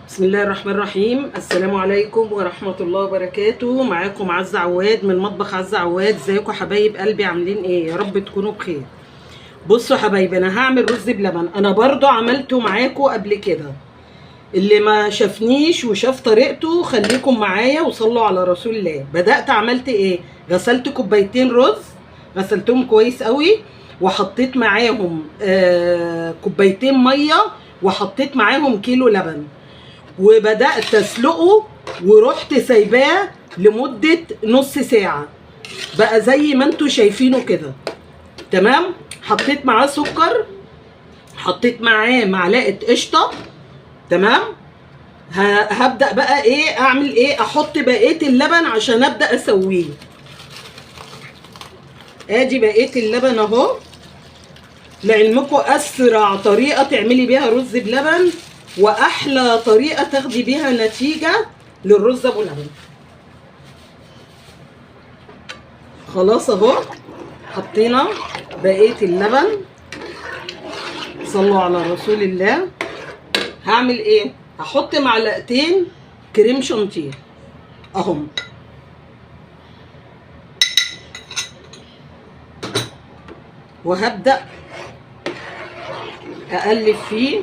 بسم الله الرحمن الرحيم. السلام عليكم ورحمة الله وبركاته. معاكم عزة عواد من مطبخ عزة عواد. ازيكم حبايب قلبي؟ عاملين ايه؟ يا رب تكونوا بخير. بصوا حبايبي، انا هعمل رز بلبن. انا برضو عملته معاكم قبل كده. اللي ما شافنيش وشاف طريقته خليكم معايا وصلوا على رسول الله. بدأت عملت ايه؟ غسلت كوبايتين رز، غسلتهم كويس قوي، وحطيت معاهم كوبايتين مية، وحطيت معاهم كيلو لبن، وبدأت اسلقه ورحت سايباه لمدة نص ساعة. بقى زي ما انتوا شايفينه كده. تمام. حطيت معاه سكر، حطيت معاه معلقة قشطة. تمام. هبدأ بقى ايه اعمل ايه، احط بقية اللبن عشان ابدأ اسويه. ادي بقية اللبن اهو. لعلمكم اسرع طريقة تعملي بيها رز بلبن واحلى طريقة تاخدي بيها نتيجة للرز ابو لبن. خلاص اهو حطينا بقية اللبن. صلوا على رسول الله. هعمل ايه؟ هحط معلقتين كريم شانتيه اهم، وهبدأ اقلب فيه.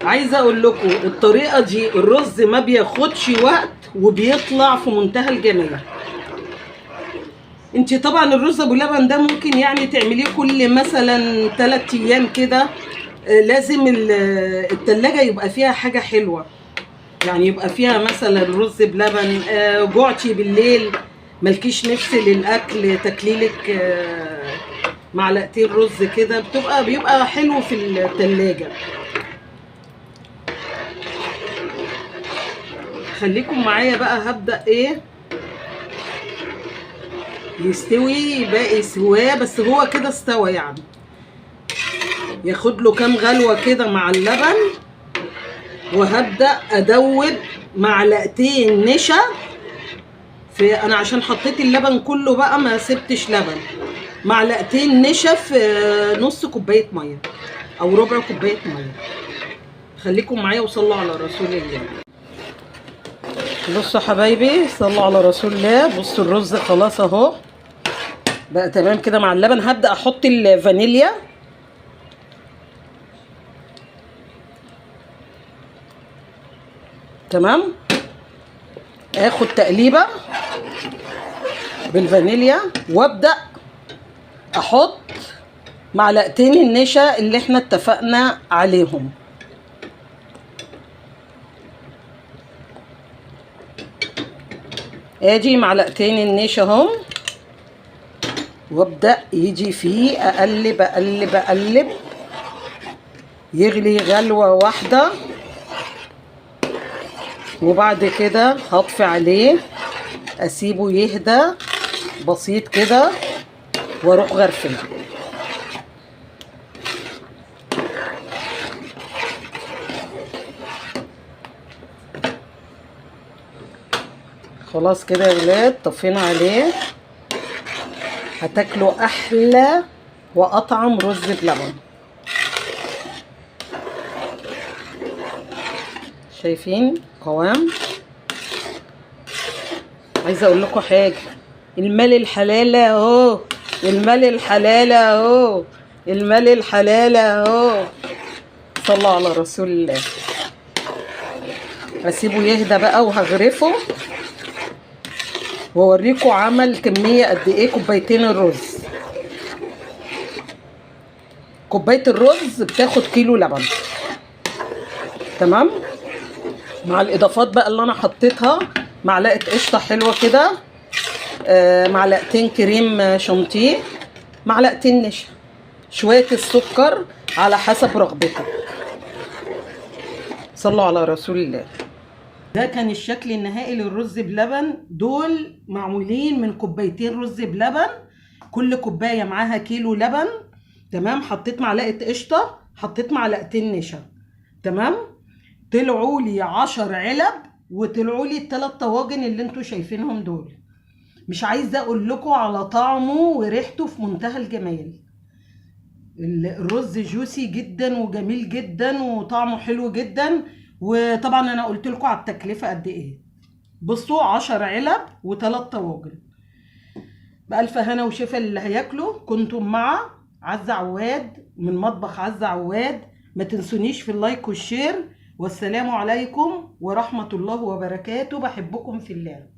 عايزه اقول لكم الطريقه دي الرز ما بياخدش وقت وبيطلع في منتهى الجمال. انت طبعا الرز ابو لبن ده ممكن يعني تعمليه كل مثلا 3 ايام كده. لازم التلاجة يبقى فيها حاجه حلوه، يعني يبقى فيها مثلا رز بلبن. جوعتي بالليل ملكيش نفس للاكل، تكليلك معلقتين رز كده بيبقى حلو في التلاجة. خليكم معايا بقى. هبدأ ايه يستوي باقي سواه، بس هو كده استوى، يعني ياخد له كام غلوة كده مع اللبن. وهبدأ ادوب معلقتين نشا انا عشان حطيت اللبن كله بقى ما سبتش لبن. معلقتين نشا في نص كوباية مية او ربع كوباية مية. خليكم معايا وصلوا على رسول الله. بصوا حبايبي، صلوا على رسول الله. بصوا الرز خلاص اهو بقى تمام كده مع اللبن. هبدأ احط الفانيليا. تمام. اخد تقليبة بالفانيليا وابدأ احط معلقتين النشا اللي احنا اتفقنا عليهم. ادي معلقتين النشا هم، وابدأ يجي فيه اقلب اقلب اقلب يغلي غلوة واحدة، وبعد كده هطفي عليه اسيبه يهدى بسيط كده واروح غرفله. خلاص كده يا ولاد طفينا عليه. هتاكلوا احلى واطعم رز بلبن. شايفين قوام؟ عايزه اقول لكم حاجه، المال الحلال اهو، المال الحلال اهو، المال الحلال اهو. صلوا على رسول الله. هسيبه يهدى بقى وهغرفه واوريكم عمل كميه قد ايه. كوبايتين الرز، كوبايه الرز بتاخد كيلو لبن. تمام. مع الاضافات بقى اللي انا حطيتها، معلقه قشطه حلوه كده، معلقتين كريم شانتيه، معلقتين نشا، شويه السكر على حسب رغبتك. صلوا على رسول الله. ده كان الشكل النهائي للرز بلبن. دول معمولين من كوبايتين رز بلبن، كل كوبايه معاها كيلو لبن. تمام. حطيت معلقه قشطه، حطيت معلقتين نشا. تمام. طلعوا لي 10 علب، وطلعوا لي ال3 طواجن اللي انتوا شايفينهم دول. مش عايزه اقول لكم على طعمه وريحته في منتهى الجمال. الرز جوسي جدا وجميل جدا وطعمه حلو جدا. وطبعا انا قلت لكم على التكلفه قد ايه. بصوا 10 علب و3 طواجن بألف هنا وشفا اللي هياكله. كنتم مع عزة عواد من مطبخ عزة عواد. ما تنسونيش في اللايك والشير، والسلام عليكم ورحمة الله وبركاته. بحبكم في الله.